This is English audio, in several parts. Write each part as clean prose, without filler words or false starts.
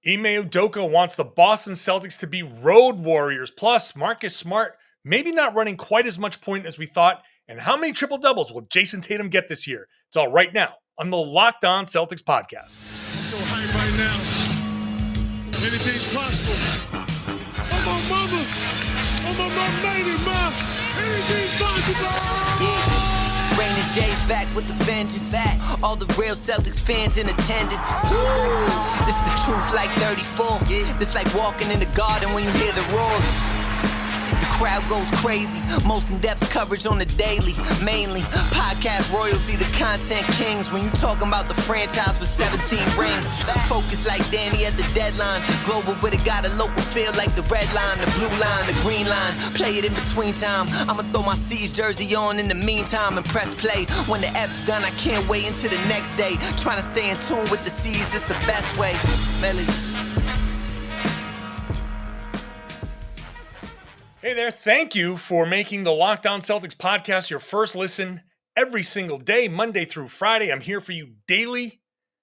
Ime Udoka wants the Boston Celtics to be road warriors. Plus, Marcus Smart maybe not running quite as much point as we thought. And how many triple doubles will Jayson Tatum get this year? It's all right now on the Locked On Celtics podcast. I'm so hyped right now. Anything's possible. I'm my mother. I'm my lady, ma. Anything's possible. Yeah. Rainy J's back with the vengeance. Back. All the real Celtics fans in attendance. This the truth like 34. This like walking in the garden when you hear the roars. The crowd goes crazy. Most in-depth coverage on the daily. Mainly podcast royalty, the content kings. When you talking about the franchise with 17 rings. Focus like Danny at the deadline. Global, but it got a local feel like the red line, the blue line, the green line. Play it in between time. I'ma throw my C's jersey on in the meantime and press play. When the F's done, I can't wait until the next day. Trying to stay in tune with the C's, this the best way. Melly. Hey there, thank you for making the Locked On Celtics podcast your first listen every single day, Monday through Friday. I'm here for you daily,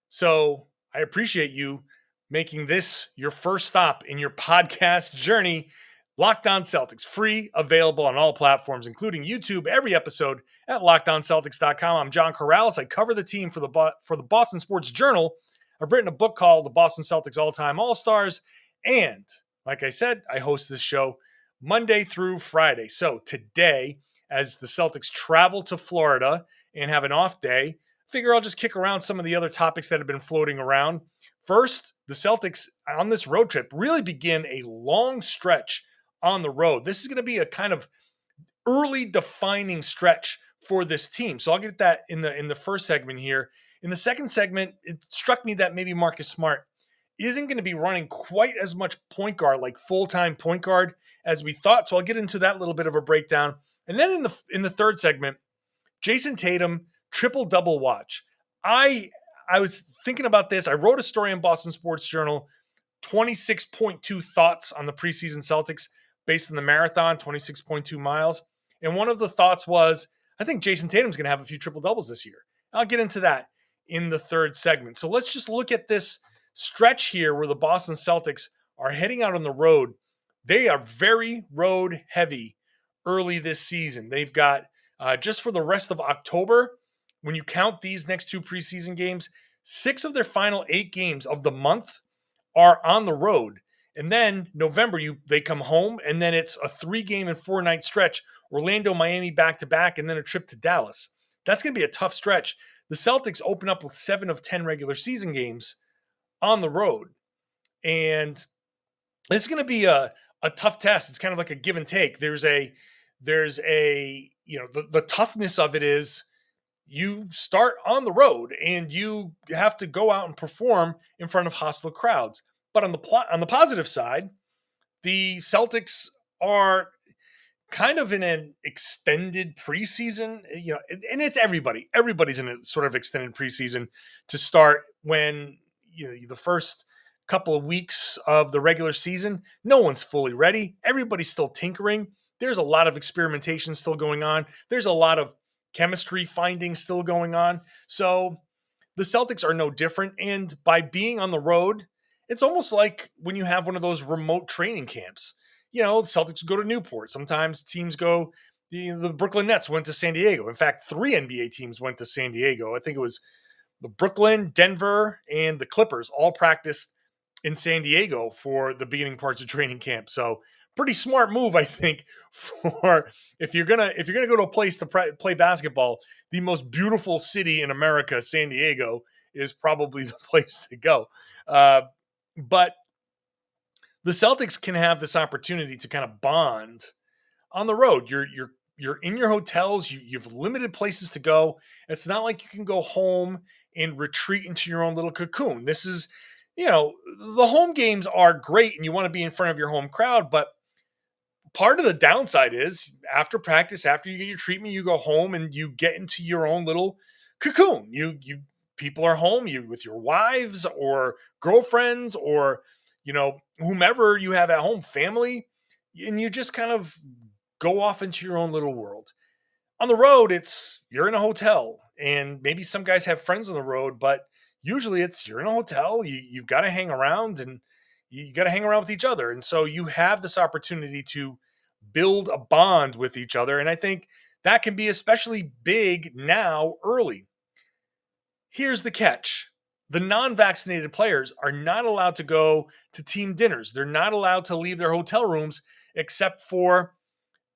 so I appreciate you making this your first stop in your podcast journey. Locked On Celtics, free, available on all platforms, including YouTube, every episode at LockedOnCeltics.com. I'm John Karalis. I cover the team for the Boston Sports Journal. I've written a book called The Boston Celtics All-Time All-Stars, and like I said, I host this show Monday through Friday. So today, as the Celtics travel to Florida and have an off day, I figure I'll just kick around some of the other topics that have been floating around. First, the Celtics on this road trip really begin a long stretch on the road. This is going to be a kind of early defining stretch for this team. So I'll get that in the first segment here. In the second segment, it struck me that maybe Marcus Smart isn't going to be running quite as much point guard, like full-time point guard, as we thought. So I'll get into that little bit of a breakdown. And then in the third segment, Jayson Tatum triple-double watch. I was thinking about this. I wrote a story in Boston Sports Journal, 26.2 thoughts on the preseason Celtics based on the marathon, 26.2 miles. And one of the thoughts was, I think Jayson Tatum's going to have a few triple-doubles this year. I'll get into that in the third segment. So let's just look at this stretch here where the Boston Celtics are heading out on the road. They are very road heavy early this season. They've got just for the rest of October, when you count these next two preseason games, 6 of their final 8 games of the month are on the road. And then November, they come home, and then it's a 3-game and 4-night stretch. Orlando, Miami back-to-back, and then a trip to Dallas. That's going to be a tough stretch. The Celtics open up with 7 of 10 regular season games on the road. And this is going to be a tough test. It's kind of like a give and take. There's a the toughness of it is you start on the road and you have to go out and perform in front of hostile crowds. But on the positive side, the Celtics are kind of in an extended preseason, and it's everybody. Everybody's in a sort of extended preseason to start when the first couple of weeks of the regular season, no one's fully ready. Everybody's still tinkering. There's a lot of experimentation still going on. There's a lot of chemistry findings still going on. So the Celtics are no different. And by being on the road, it's almost like when you have one of those remote training camps. The Celtics go to Newport. Sometimes teams go, the Brooklyn Nets went to San Diego. In fact, 3 NBA teams went to San Diego. I think it was the Brooklyn, Denver, and the Clippers all practiced in San Diego for the beginning parts of training camp. So pretty smart move, I think, for if you're gonna go to a place to play basketball, the most beautiful city in America, San Diego, is probably the place to go. But the Celtics can have this opportunity to kind of bond on the road. You're in your hotels. You've limited places to go. It's not like you can go home and retreat into your own little cocoon. This is, the home games are great and you want to be in front of your home crowd, but part of the downside is after practice, after you get your treatment, you go home and you get into your own little cocoon. You people are home, you with your wives or girlfriends or, whomever you have at home, family, and you just kind of go off into your own little world. On the road, you're in a hotel, and maybe some guys have friends on the road, but usually it's you're in a hotel, you've got to hang around and you got to hang around with each other. And so you have this opportunity to build a bond with each other. And I think that can be especially big now early. Here's the catch. The non-vaccinated players are not allowed to go to team dinners. They're not allowed to leave their hotel rooms except for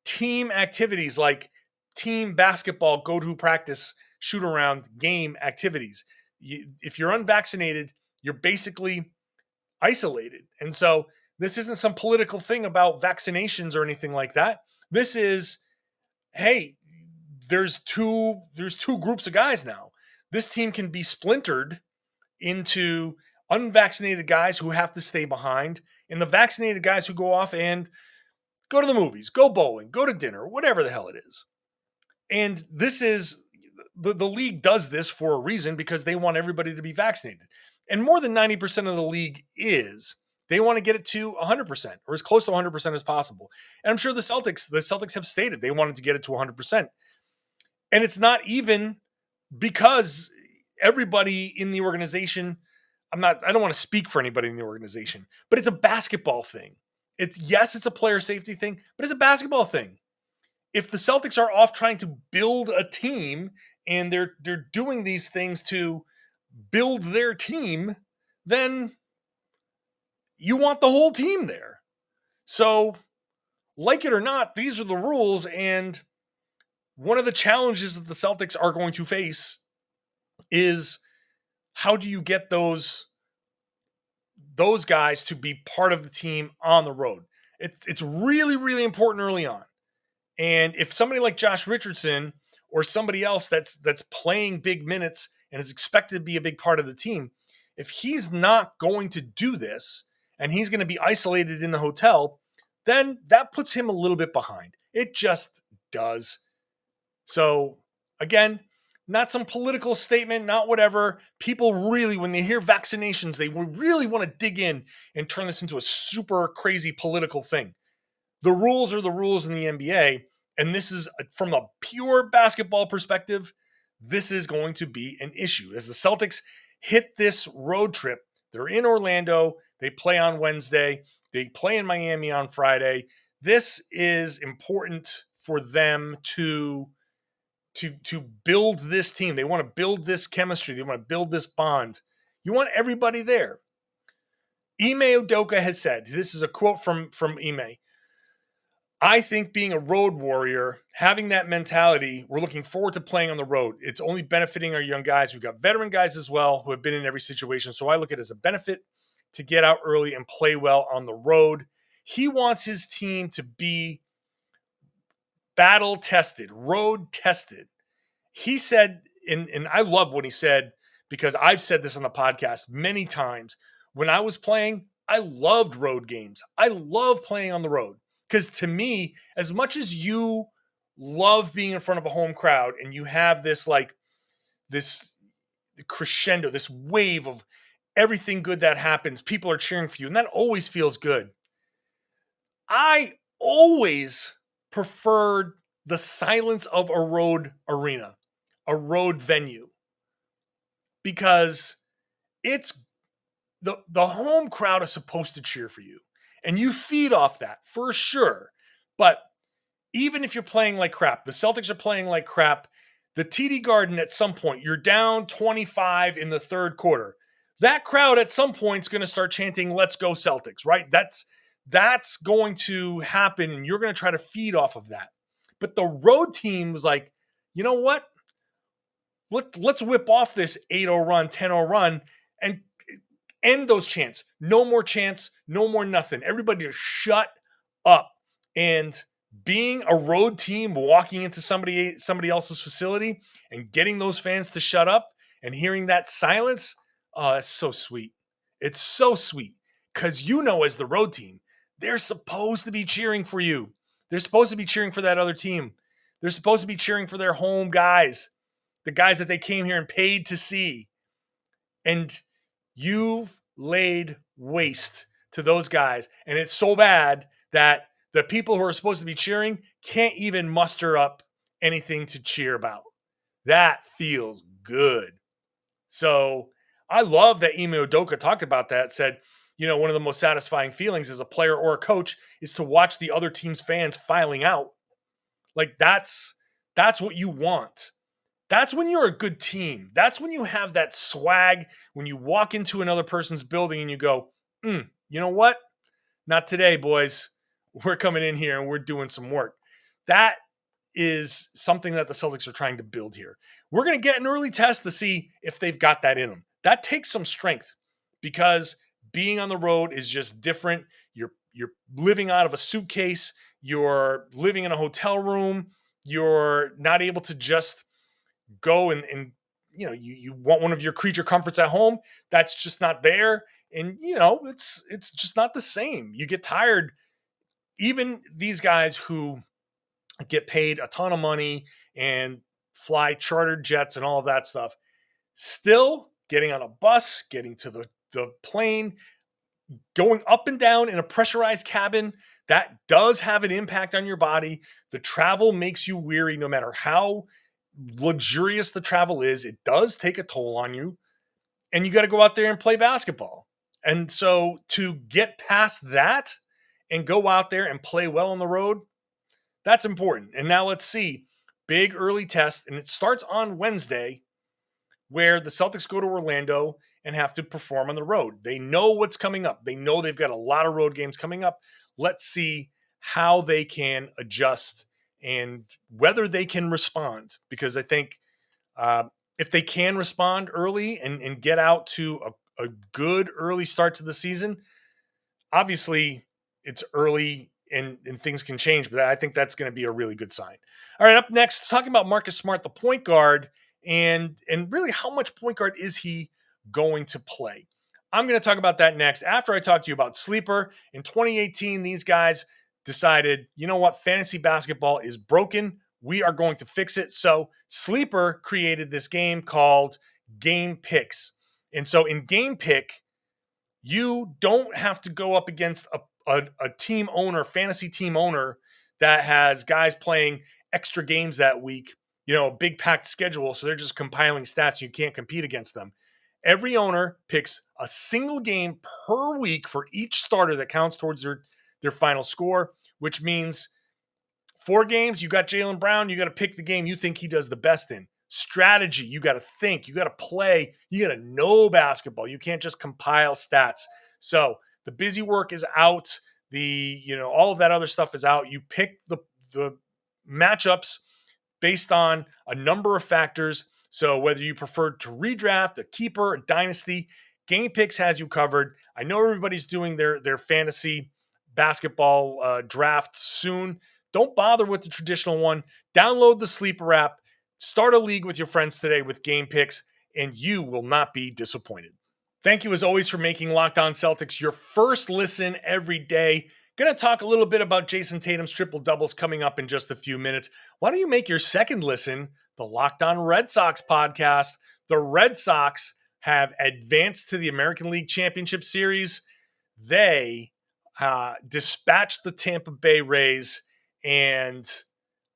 team activities like team basketball, go to practice, shoot around, game activities. If you're unvaccinated, you're basically isolated. And so this isn't some political thing about vaccinations or anything like that. This is, hey, there's two groups of guys now. This team can be splintered into unvaccinated guys who have to stay behind and the vaccinated guys who go off and go to the movies, go bowling, go to dinner, whatever the hell it is. And this is the league does this for a reason because they want everybody to be vaccinated. And more than 90% of the league is. They want to get it to 100% or as close to 100% as possible. And I'm sure the Celtics have stated they wanted to get it to 100%. And it's not even because everybody in the organization, I don't want to speak for anybody in the organization, but it's a basketball thing. It's a player safety thing, but it's a basketball thing. If the Celtics are off trying to build a team and they're doing these things to build their team, then you want the whole team there. So, like it or not, these are the rules. And one of the challenges that the Celtics are going to face is how do you get those guys to be part of the team on the road? It's really, really important early on. And if somebody like Josh Richardson or somebody else that's playing big minutes and is expected to be a big part of the team, if he's not going to do this and he's going to be isolated in the hotel, then that puts him a little bit behind. It just does. So again, not some political statement, not whatever. People really, when they hear vaccinations, they really want to dig in and turn this into a super crazy political thing. The rules are the rules in the NBA, and this is, from a pure basketball perspective, this is going to be an issue. As the Celtics hit this road trip, they're in Orlando, they play on Wednesday, they play in Miami on Friday. This is important for them to build this team. They want to build this chemistry. They want to build this bond. You want everybody there. Ime Udoka has said, this is a quote from Ime, I think being a road warrior, having that mentality, we're looking forward to playing on the road. It's only benefiting our young guys. We've got veteran guys as well who have been in every situation. So I look at it as a benefit to get out early and play well on the road. He wants his team to be battle tested, road tested. He said, and I love what he said because I've said this on the podcast many times. When I was playing, I loved road games. I love playing on the road. Because to me, as much as you love being in front of a home crowd and you have this crescendo, this wave of everything good that happens, people are cheering for you, and that always feels good. I always preferred the silence of a road arena, a road venue, because it's the home crowd is supposed to cheer for you. And you feed off that for sure. But even if you're playing like crap, the Celtics are playing like crap, the TD Garden at some point, you're down 25 in the third quarter. That crowd at some point is going to start chanting, "Let's go Celtics," right? That's going to happen, and you're going to try to feed off of that. But the road team was like, you know what? Let's whip off this 8-0 run, 10-0 run, and end those chants. No more chants, no more nothing. Everybody just shut up. And being a road team walking into somebody else's facility and getting those fans to shut up and hearing that silence, it's so sweet. It's so sweet because as the road team, they're supposed to be cheering for you. They're supposed to be cheering for that other team. They're supposed to be cheering for their home guys, the guys that they came here and paid to see. And you've laid waste to those guys. And it's so bad that the people who are supposed to be cheering can't even muster up anything to cheer about. That feels good. So I love that Ime Udoka talked about that, said, one of the most satisfying feelings as a player or a coach is to watch the other team's fans filing out. Like that's what you want. That's when you're a good team. That's when you have that swag, when you walk into another person's building and you go, you know what? Not today, boys. We're coming in here and we're doing some work. That is something that the Celtics are trying to build here. We're going to get an early test to see if they've got that in them. That takes some strength because being on the road is just different. You're living out of a suitcase. You're living in a hotel room. You're not able to just go and you want one of your creature comforts at home. That's just not there. And, it's just not the same. You get tired. Even these guys who get paid a ton of money and fly chartered jets and all of that stuff, still getting on a bus, getting to the plane, going up and down in a pressurized cabin, that does have an impact on your body. The travel makes you weary no matter how luxurious the travel is. It does take a toll on you. And you got to go out there and play basketball. And so to get past that and go out there and play well on the road, that's important. And now let's see. Big early test. And it starts on Wednesday where the Celtics go to Orlando and have to perform on the road. They know what's coming up. They know they've got a lot of road games coming up. Let's see how they can adjust and whether they can respond. Because I think if they can respond early and get out to a good early start to the season, obviously it's early and things can change, but I think that's going to be a really good sign. All right, up next, talking about Marcus Smart, the point guard, and really how much point guard is he going to play? I'm going to talk about that next after I talk to you about Sleeper. In 2018, these guys decided, you know what, fantasy basketball is broken. We are going to fix it. So Sleeper created this game called Game Picks. And so in Game Pick, you don't have to go up against a team owner, fantasy team owner that has guys playing extra games that week, a big packed schedule. So they're just compiling stats. You can't compete against them. Every owner picks a single game per week for each starter that counts towards their final score, which means 4 games, you got Jaylen Brown, you got to pick the game you think he does the best in. Strategy, you got to think, you got to play, you got to know basketball. You can't just compile stats. So the busy work is out. All of that other stuff is out. You pick the matchups based on a number of factors. So whether you prefer to redraft, a keeper, a dynasty, Game Picks has you covered. I know everybody's doing their fantasy basketball drafts soon. Don't bother with the traditional one. Download the Sleeper app. Start a league with your friends today with Game Picks, and you will not be disappointed. Thank you, as always, for making Locked On Celtics your first listen every day. Going to talk a little bit about Jayson Tatum's triple-doubles coming up in just a few minutes. Why don't you make your second listen the Locked On Red Sox podcast? The Red Sox have advanced to the American League Championship Series. They dispatched the Tampa Bay Rays and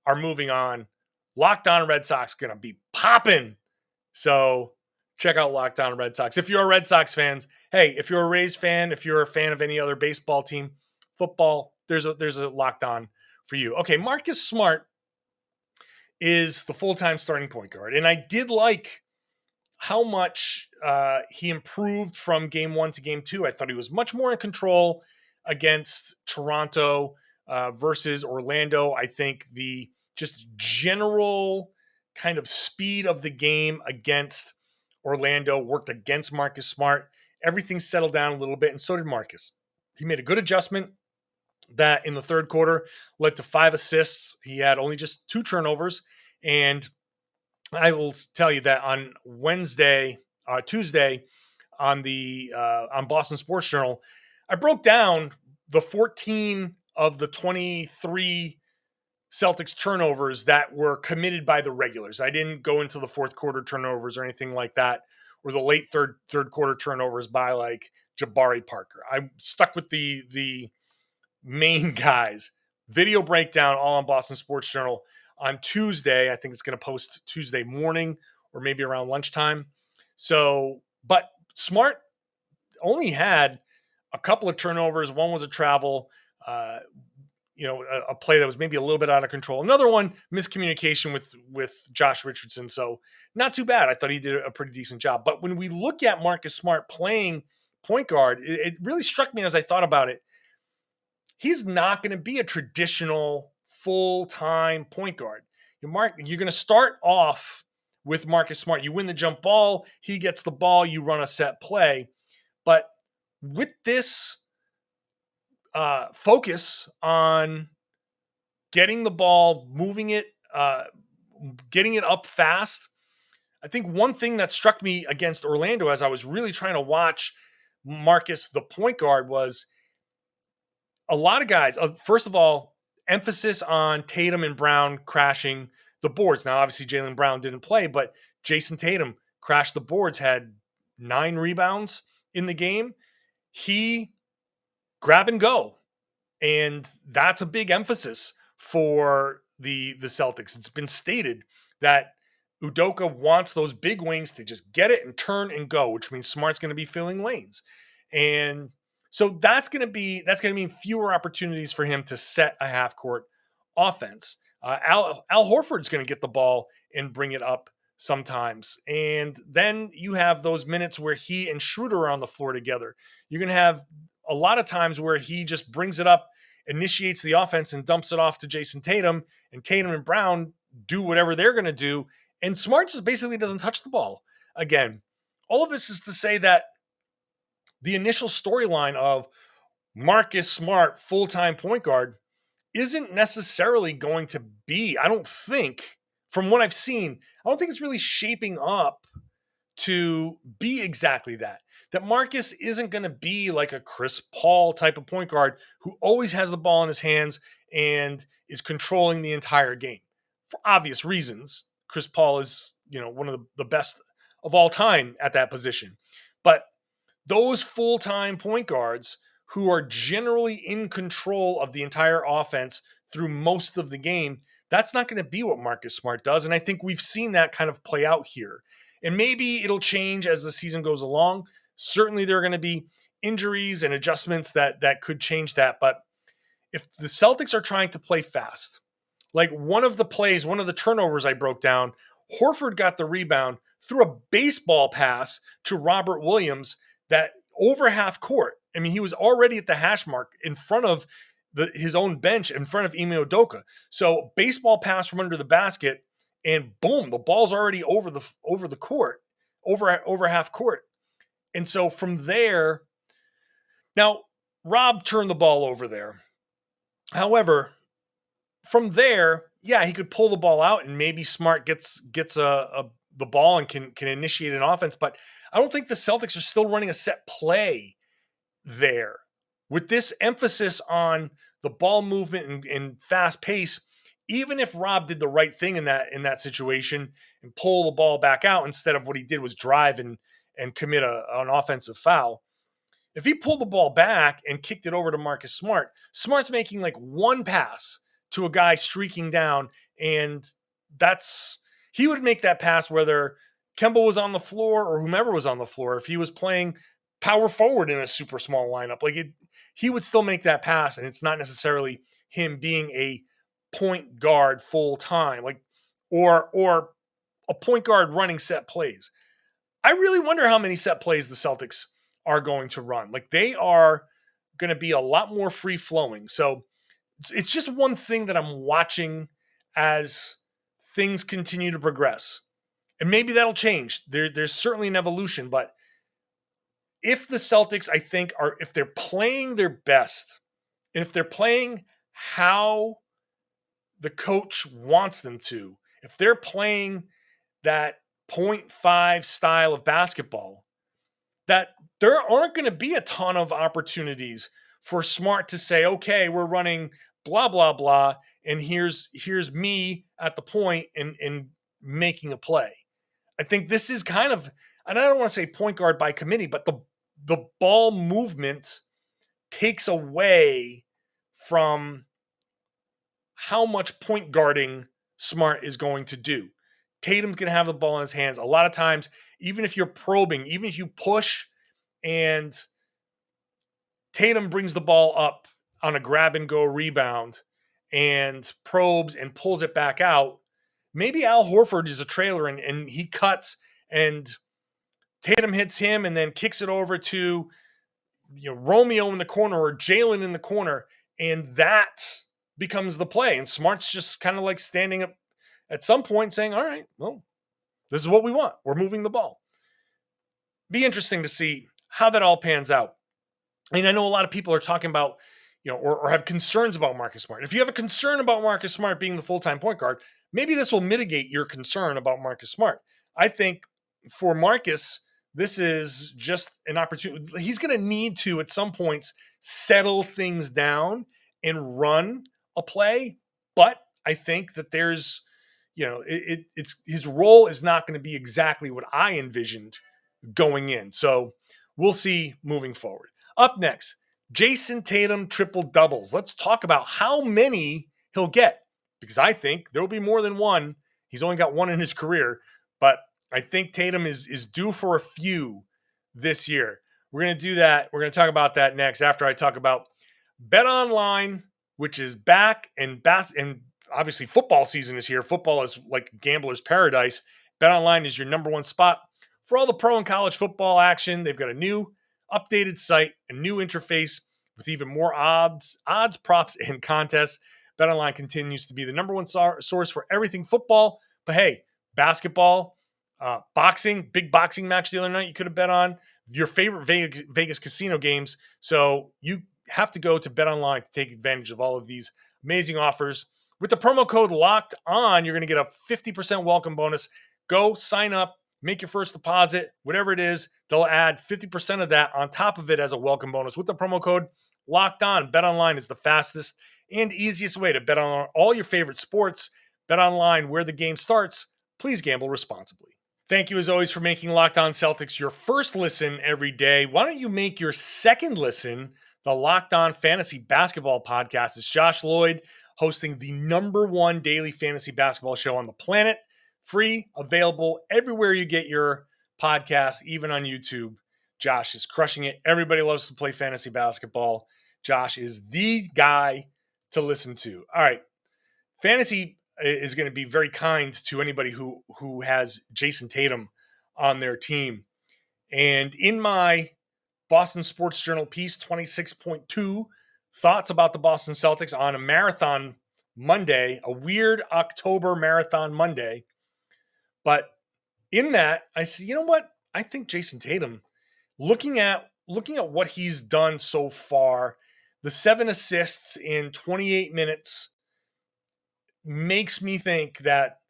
are moving on. Locked On Red Sox going to be popping. So check out Locked On Red Sox. If you're a Red Sox fan, hey, if you're a Rays fan, if you're a fan of any other baseball team, football, there's a Locked On for you. Okay, Marcus Smart is the full-time starting point guard. And I did like how much he improved from game 1 to game 2. I thought he was much more in control against Toronto versus Orlando. I think the just general kind of speed of the game against Orlando worked against Marcus Smart. Everything settled down a little bit, and so did Marcus. He made a good adjustment that in the third quarter led to 5 assists. He had only just 2 turnovers, and I will tell you that on Tuesday on Boston Sports Journal, I broke down the 14 of the 23 Celtics turnovers that were committed by the regulars. I didn't go into the fourth quarter turnovers or anything like that, or the late third quarter turnovers by like Jabari Parker. I stuck with the main guys. Video breakdown all on Boston Sports Journal on Tuesday. I think it's going to post Tuesday morning or maybe around lunchtime. So, but Smart only had a couple of turnovers. One was a travel, a play that was maybe a little bit out of control. Another one, miscommunication with Josh Richardson. So not too bad. I thought he did a pretty decent job. But when we look at Marcus Smart playing point guard, it really struck me as I thought about it. He's not going to be a traditional full-time point guard. You're going to start off with Marcus Smart. You win the jump ball, he gets the ball, you run a set play. But with this focus on getting the ball, moving it, getting it up fast, I think one thing that struck me against Orlando as I was really trying to watch Marcus, the point guard, was a lot of guys, first of all, emphasis on Tatum and Brown crashing the boards. Now, obviously, Jaylen Brown didn't play, but Jayson Tatum crashed the boards, had 9 rebounds in the game. He grab and go. And that's a big emphasis for the Celtics. It's been stated that Udoka wants those big wings to just get it and turn and go, which means Smart's going to be filling lanes. And so that's going to mean fewer opportunities for him to set a half court offense. Al Horford's going to get the ball and bring it up sometimes. And then you have those minutes where he and Schroeder are on the floor together. You're going to have a lot of times where he just brings it up, initiates the offense, and dumps it off to Jayson Tatum, and Tatum and Brown do whatever they're going to do. And Smart just basically doesn't touch the ball. Again, all of this is to say that the initial storyline of Marcus Smart, full-time point guard, isn't necessarily going to be, I don't think, from what I've seen, I don't think it's really shaping up to be exactly that. That Marcus isn't going to be like a Chris Paul type of point guard who always has the ball in his hands and is controlling the entire game. For obvious reasons, Chris Paul is, one of the best of all time at that position. But those full-time point guards who are generally in control of the entire offense through most of the game, that's not going to be what Marcus Smart does. And I think we've seen that kind of play out here. And maybe it'll change as the season goes along. Certainly there are going to be injuries and adjustments that could change that. But if the Celtics are trying to play fast, like one of the turnovers I broke down, Horford got the rebound, threw a baseball pass to Robert Williams that over half court. I mean, he was already at the hash mark in front of his own bench, in front of Ime Udoka. So baseball pass from under the basket, and boom, the ball's already over the court, over half court. And so from there, now Rob turned the ball over there. However, from there, yeah, he could pull the ball out and maybe Smart gets the ball and can initiate an offense. But I don't think the Celtics are still running a set play there. With this emphasis on the ball movement and fast pace, even if Rob did the right thing in that situation and pull the ball back out instead of what he did was drive and commit an offensive foul, if he pulled the ball back and kicked it over to Marcus Smart, Smart's making like one pass to a guy streaking down, and he would make that pass whether Kemba was on the floor or whomever was on the floor. If he was playing power forward in a super small lineup, he would still make that pass, and it's not necessarily him being a point guard full time, or a point guard running set plays. I really wonder how many set plays the Celtics are going to run. They are going to be a lot more free flowing. So it's just one thing that I'm watching as things continue to progress. And maybe that'll change. There's certainly an evolution, but if the Celtics, I think, if they're playing their best, and if they're playing how the coach wants them to, if they're playing that 0.5 style of basketball, that there aren't going to be a ton of opportunities for Smart to say, okay, we're running blah, blah, blah, and here's me at the point and making a play. I think this is kind of, and I don't want to say point guard by committee, but the ball movement takes away from how much point guarding Smart is going to do. Tatum's going to have the ball in his hands. A lot of times, even if you're probing, even if you push and Tatum brings the ball up on a grab and go rebound and probes and pulls it back out, maybe Al Horford is a trailer and he cuts and Tatum hits him and then kicks it over to Romeo in the corner or Jalen in the corner, and that becomes the play. And Smart's just kind of like standing up at some point saying, all right, well, this is what we want. We're moving the ball. Be interesting to see how that all pans out. And I know a lot of people are talking about, or have concerns about Marcus Smart. If you have a concern about Marcus Smart being the full-time point guard, maybe this will mitigate your concern about Marcus Smart. I think for Marcus, this is just an opportunity. He's going to need to, at some points, settle things down and run a play. But I think that there's, it's his role is not going to be exactly what I envisioned going in. So we'll see moving forward. Up next, Jayson Tatum triple doubles. Let's talk about how many he'll get, because I think there'll be more than one. He's only got one in his career, but I think Tatum is due for a few this year. We're going to do that. We're going to talk about that next after I talk about BetOnline, which is back, and obviously football season is here. Football is like gambler's paradise. BetOnline is your number one spot for all the pro and college football action. They've got a new updated site, a new interface with even more odds, props, and contests. BetOnline continues to be the number one source for everything football. But hey, basketball, boxing, big boxing match the other night you could have bet on, your favorite Vegas casino games. So you have to go to BetOnline to take advantage of all of these amazing offers. With the promo code Locked On, you're going to get a 50% welcome bonus. Go sign up, make your first deposit, whatever it is. They'll add 50% of that on top of it as a welcome bonus. With the promo code Locked On, BetOnline is the fastest and easiest way to bet on all your favorite sports. BetOnline, where the game starts. Please gamble responsibly. Thank you, as always, for making Locked On Celtics your first listen every day. Why don't you make your second listen the Locked On Fantasy Basketball Podcast? It's Josh Lloyd hosting the number one daily fantasy basketball show on the planet. Free, available everywhere you get your podcast, even on YouTube. Josh is crushing it. Everybody loves to play fantasy basketball. Josh is the guy to listen to. All right. Fantasy is going to be very kind to anybody who has Jayson Tatum on their team. And in my Boston Sports Journal piece, 26.2, thoughts about the Boston Celtics on a marathon Monday, a weird October marathon Monday. But in that, I said, you know what? I think Jayson Tatum, looking at what he's done so far, the 7 assists in 28 minutes makes me think that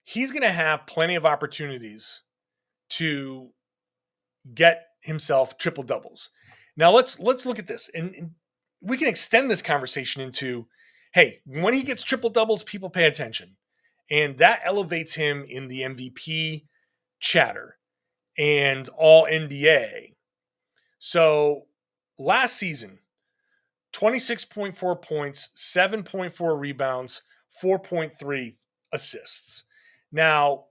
he's going to have plenty of opportunities to get himself triple doubles. Now let's look at this, and we can extend this conversation into, hey, when he gets triple doubles, people pay attention, and that elevates him in the MVP chatter and all NBA. So last season, 26.4 points, 7.4 rebounds, 4.3 assists. Now,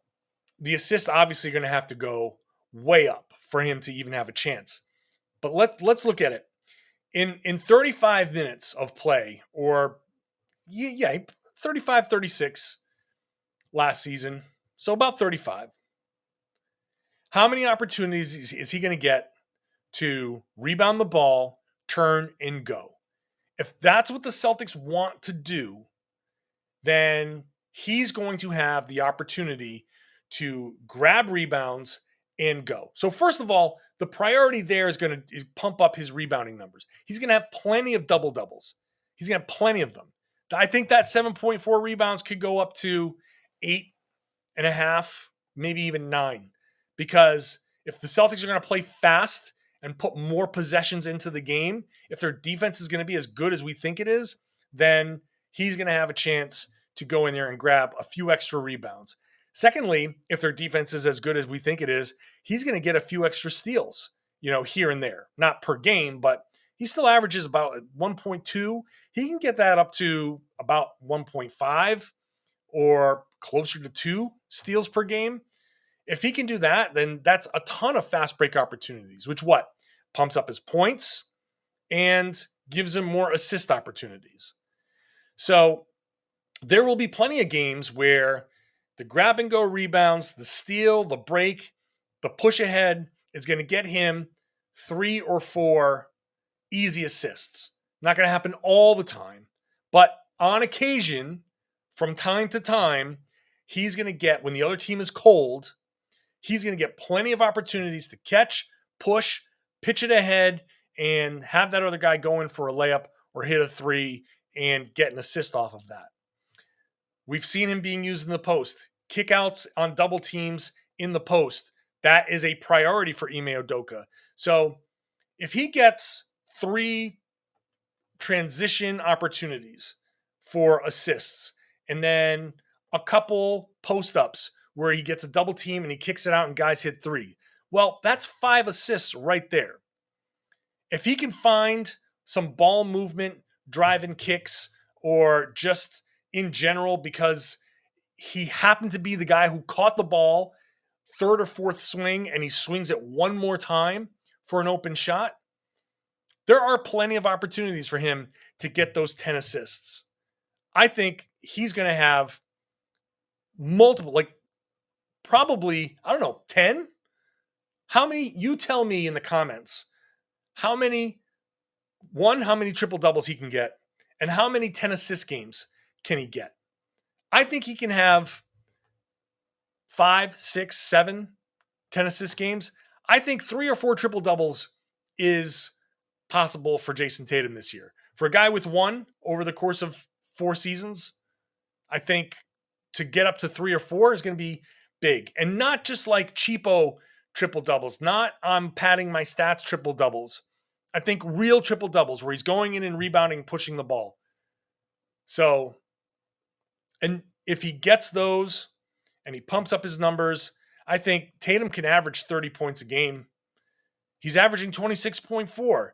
the assists obviously are going to have to go way up for him to even have a chance. But let's look at it. In 35 minutes of play, or 35, 36 last season, so about 35. How many opportunities is he going to get to rebound the ball, turn, and go? If that's what the Celtics want to do, then he's going to have the opportunity to grab rebounds and go. So first of all, the priority there is going to pump up his rebounding numbers. He's going to have plenty of double-doubles. He's going to have plenty of them. I think that 7.4 rebounds could go up to 8.5, maybe even 9. Because if the Celtics are going to play fast and put more possessions into the game, if their defense is going to be as good as we think it is, then he's going to have a chance to go in there and grab a few extra rebounds. Secondly, if their defense is as good as we think it is, he's going to get a few extra steals, here and there. Not per game, but he still averages about 1.2. He can get that up to about 1.5 or closer to 2 steals per game. If he can do that, then that's a ton of fast break opportunities, which pumps up his points and gives him more assist opportunities. So there will be plenty of games where the grab and go rebounds, the steal, the break, the push ahead is going to get him 3 or 4 easy assists. Not going to happen all the time, but on occasion, from time to time, he's going to get, when the other team is cold, he's going to get plenty of opportunities to catch, push, pitch it ahead, and have that other guy go in for a layup or hit a 3 and get an assist off of that. We've seen him being used in the post. Kickouts on double teams in the post. That is a priority for Ime Udoka. So if he gets 3 transition opportunities for assists and then a couple post-ups where he gets a double team and he kicks it out and guys hit 3, well, that's 5 assists right there. If he can find some ball movement, driving kicks, or just in general because he happened to be the guy who caught the ball 3rd or 4th swing and he swings it one more time for an open shot, there are plenty of opportunities for him to get those 10 assists. I think he's going to have multiple, probably, 10? How many? You tell me in the comments how many triple doubles he can get and how many 10 assist games can he get. I think he can have 5, 6, 7 10 assist games. I think 3 or 4 triple doubles is possible for Jayson Tatum this year. For a guy with 1 over the course of 4 seasons, I think to get up to 3 or 4 is going to be big. And not just like cheapo triple doubles, not I'm padding my stats triple doubles. I think real triple doubles where he's going in and rebounding, pushing the ball. So, and if he gets those and he pumps up his numbers, I think Tatum can average 30 points a game. He's averaging 26.4,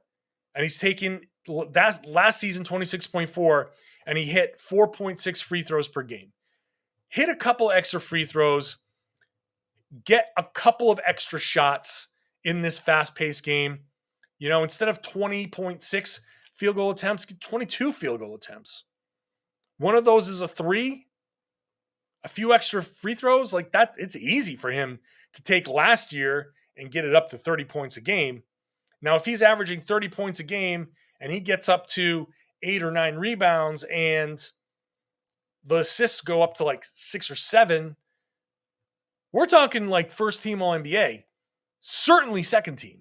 and he's taken that last season 26.4, and he hit 4.6 free throws per game. Hit a couple extra free throws, get a couple of extra shots in this fast-paced game. Instead of 20.6 field goal attempts, get 22 field goal attempts. One of those is a 3. A few extra free throws like that, it's easy for him to take last year and get it up to 30 points a game. Now, if he's averaging 30 points a game and he gets up to 8 or 9 rebounds and the assists go up to 6 or 7, we're talking first team All-NBA, certainly second team.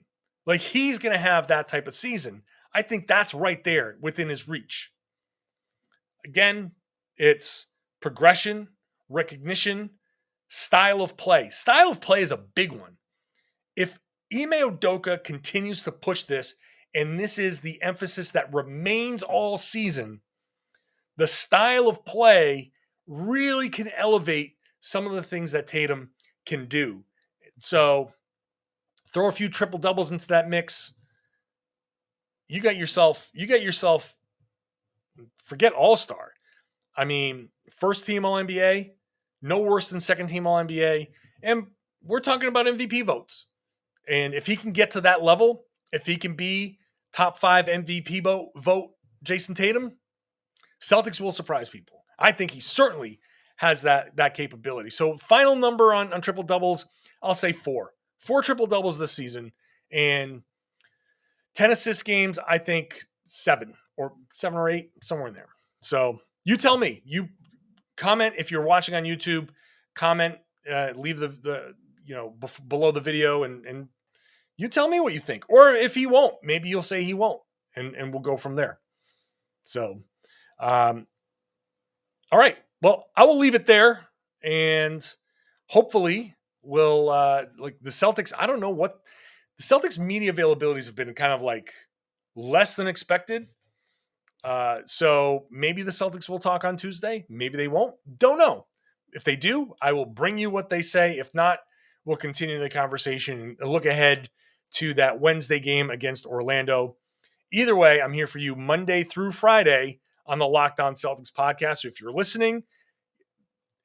He's going to have that type of season. I think that's right there within his reach. Again, it's progression, recognition, style of play. Style of play is a big one. If Ime Udoka continues to push this, and this is the emphasis that remains all season, the style of play really can elevate some of the things that Tatum can do. So throw a few triple doubles into that mix. You got yourself, forget all-star. I mean, first team All-NBA, no worse than second team All-NBA. And we're talking about MVP votes. And if he can get to that level, if he can be top 5 MVP vote Jayson Tatum, Celtics will surprise people. I think he certainly has that capability. So final number on triple doubles, I'll say 4. 4 triple doubles this season. And 10 assist games, I think 7 or 8, somewhere in there. So you tell me. You comment if you're watching on YouTube. Comment, leave the below the video, and you tell me what you think. Or if he won't, maybe you'll say he won't, and we'll go from there. So, all right. Well, I will leave it there, and hopefully we'll the Celtics. I don't know what the Celtics media availabilities have been kind of less than expected. So maybe the Celtics will talk on Tuesday. Maybe they won't. Don't know. If they do, I will bring you what they say. If not, we'll continue the conversation and look ahead to that Wednesday game against Orlando. Either way, I'm here for you Monday through Friday on the Locked On Celtics podcast. So if you're listening,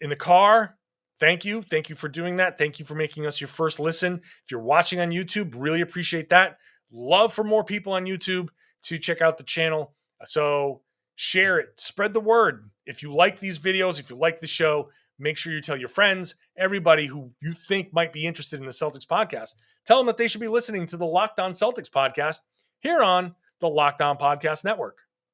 in the car, thank you. Thank you for doing that. Thank you for making us your first listen. If you're watching on YouTube, really appreciate that. Love for more people on YouTube to check out the channel. So share it, spread the word. If you like these videos, if you like the show, make sure you tell your friends, everybody who you think might be interested in the Celtics podcast. Tell them that they should be listening to the Locked On Celtics podcast here on the Locked On Podcast Network.